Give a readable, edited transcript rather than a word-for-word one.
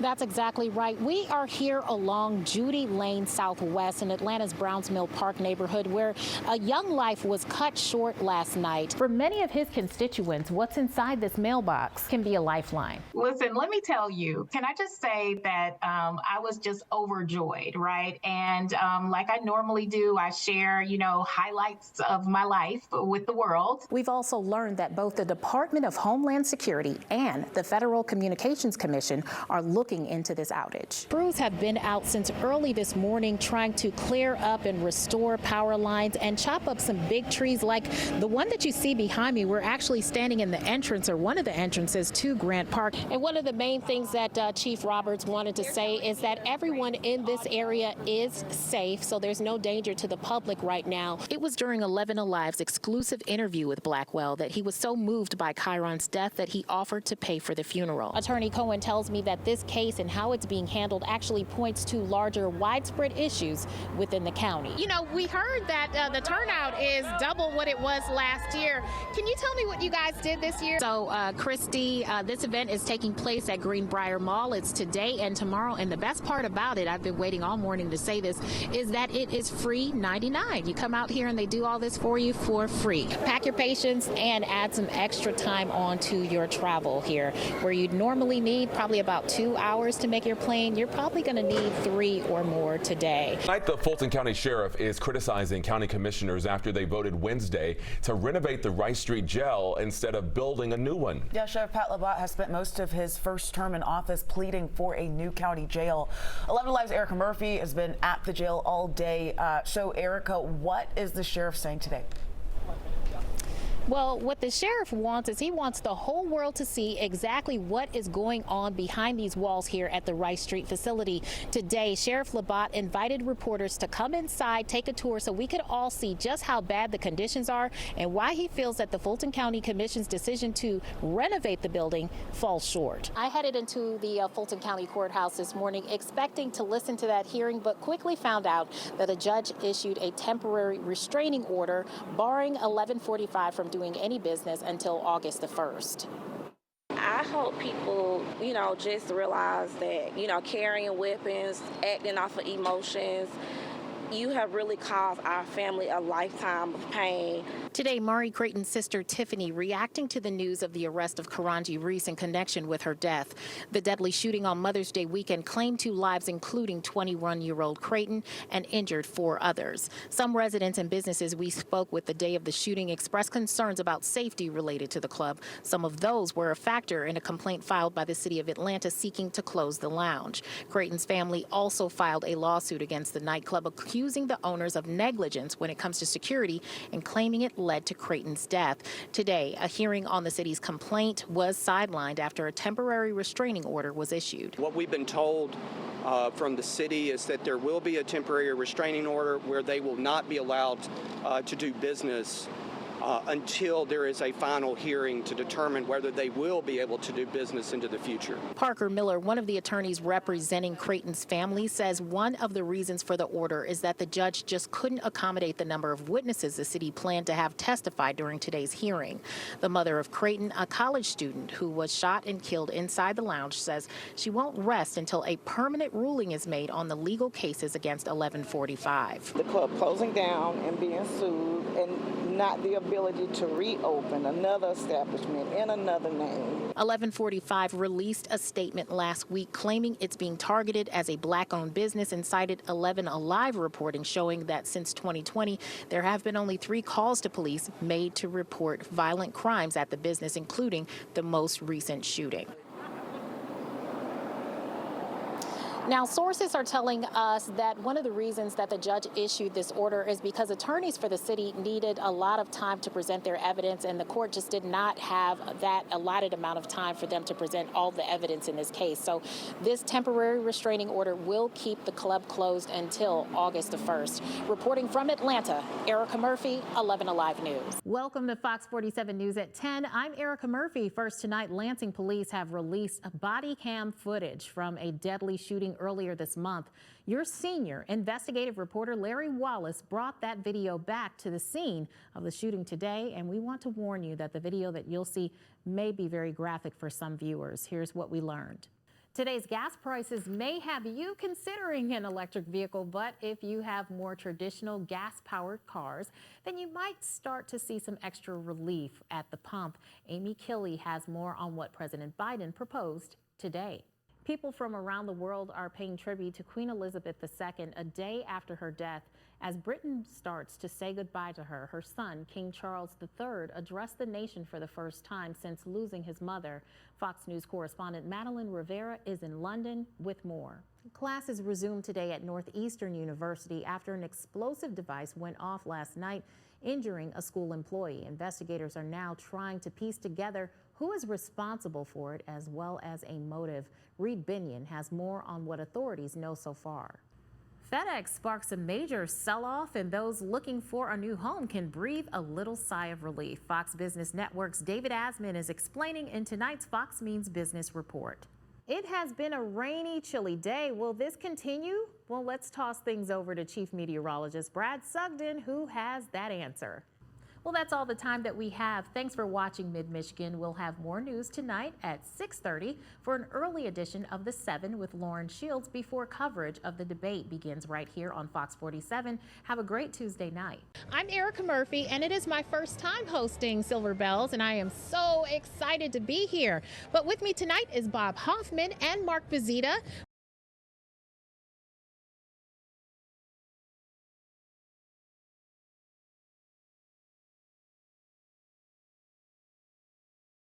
That's exactly right. We are here along Judy Lane Southwest in Atlanta's Browns Mill Park neighborhood, where a young life was cut short last night. For many of his constituents, what's inside this mailbox can be a lifeline. Listen, let me tell you, can I just say that I was just overjoyed, right? And like I normally do, I share, highlights of my life with the world. We've also learned that both the Department of Homeland Security and the Federal Communications Commission are looking into this outage. Crews have been out since early this morning trying to clear up and restore power lines and chop up some big trees like the one that you see behind me. We're actually standing in the entrance, or one of the entrances, to Grant Park. And one of the main things that Chief Roberts wanted to say is that everyone in this area is safe, so there's no danger to the public right now. It was during 11 Alive's exclusive interview with Blackwell that he was so moved by Chiron's death that he offered to pay for the funeral. Attorney Cohen tells me that this case and how it's being handled actually points to larger, widespread issues within the county. You know, we heard that the turnout is double what it was last year. Can you tell me what you guys did this year? So, Christy, this event is taking place at Greenbrier Mall. It's today and tomorrow, and the best part about it, I've been waiting all morning to say this, is that it is free 99. You come out here and they do all this for you for free. Pack your patience and add some extra time onto your travel here. Where you'd normally need probably about 2 hours to make your plane, you're probably going to need 3 or more today. Tonight, the Fulton County Sheriff is criticizing county commissioners after they voted Wednesday to renovate the Rice Street Jail instead of building a new one. Yeah, Sheriff Pat Labatt has spent most of his first term in office pleading for a new county jail. 11 Alive's Erica Murphy has been at the jail all day. So, Erica, what is the sheriff saying today? Well, what the sheriff wants is he wants the whole world to see exactly what is going on behind these walls here at the Rice Street facility. Today, Sheriff Labatt invited reporters to come inside, take a tour so we could all see just how bad the conditions are and why he feels that the Fulton County Commission's decision to renovate the building falls short. I headed into the Fulton County Courthouse this morning expecting to listen to that hearing, but quickly found out that a judge issued a temporary restraining order barring 1145 from doing any business until August the 1st. I hope people, just realize that, carrying weapons, acting off of emotions, you have really caused our family a lifetime of pain. Today, Mari Creighton's sister Tiffany reacting to the news of the arrest of Karanji Reese in connection with her death. The deadly shooting on Mother's Day weekend claimed 2 lives, including 21-year-old Creighton, and injured 4 others. Some residents and businesses we spoke with the day of the shooting expressed concerns about safety related to the club. Some of those were a factor in a complaint filed by the city of Atlanta seeking to close the lounge. Creighton's family also filed a lawsuit against the nightclub, accusing the owners of negligence when it comes to security and claiming it led to Creighton's death. Today, a hearing on the city's complaint was sidelined after a temporary restraining order was issued. What we've been told from the city is that there will be a temporary restraining order where they will not be allowed to do business until there is a final hearing to determine whether they will be able to do business into the future. Parker Miller, one of the attorneys representing Creighton's family, says one of the reasons for the order is that the judge just couldn't accommodate the number of witnesses the city planned to have testify during today's hearing. The mother of Creighton, a college student who was shot and killed inside the lounge, says she won't rest until a permanent ruling is made on the legal cases against 1145. The club closing down and being sued, and not the ability to reopen another establishment in another name. 1145 released a statement last week claiming it's being targeted as a black-owned business and cited 11 Alive reporting showing that since 2020, there have been only 3 calls to police made to report violent crimes at the business, including the most recent shooting. Now, sources are telling us that one of the reasons that the judge issued this order is because attorneys for the city needed a lot of time to present their evidence, and the court just did not have that allotted amount of time for them to present all the evidence in this case. So this temporary restraining order will keep the club closed until August the 1st. Reporting from Atlanta, Erica Murphy, 11 Alive News. Welcome to Fox 47 News at 10. I'm Erica Murphy. First tonight, Lansing police have released body cam footage from a deadly shooting earlier this month. Your senior investigative reporter Larry Wallace brought that video back to the scene of the shooting today, and we want to warn you that the video that you'll see may be very graphic for some viewers. Here's what we learned. Today's gas prices may have you considering an electric vehicle, but if you have more traditional gas-powered cars, then you might start to see some extra relief at the pump. Amy Killey has more on what President Biden proposed today. People from around the world are paying tribute to Queen Elizabeth II a day after her death. As Britain starts to say goodbye to her, her son, King Charles III, addressed the nation for the first time since losing his mother. Fox News correspondent Madeline Rivera is in London with more. Classes resumed today at Northeastern University after an explosive device went off last night, injuring a school employee. Investigators are now trying to piece together who is responsible for it, as well as a motive. Reed Binion has more on what authorities know so far. FedEx sparks a major sell-off, and those looking for a new home can breathe a little sigh of relief. Fox Business Network's David Asman is explaining in tonight's Fox Means Business report. It has been a rainy, chilly day. Will this continue? Well, let's toss things over to Chief Meteorologist Brad Sugden, who has that answer. Well, that's all the time that we have. Thanks for watching Mid-Michigan. We'll have more news tonight at 6:30 for an early edition of The 7 with Lauren Shields before coverage of the debate begins right here on Fox 47. Have a great Tuesday night. I'm Erica Murphy, and it is my first time hosting Silver Bells, and I am so excited to be here. But with me tonight is Bob Hoffman and Mark Vizita.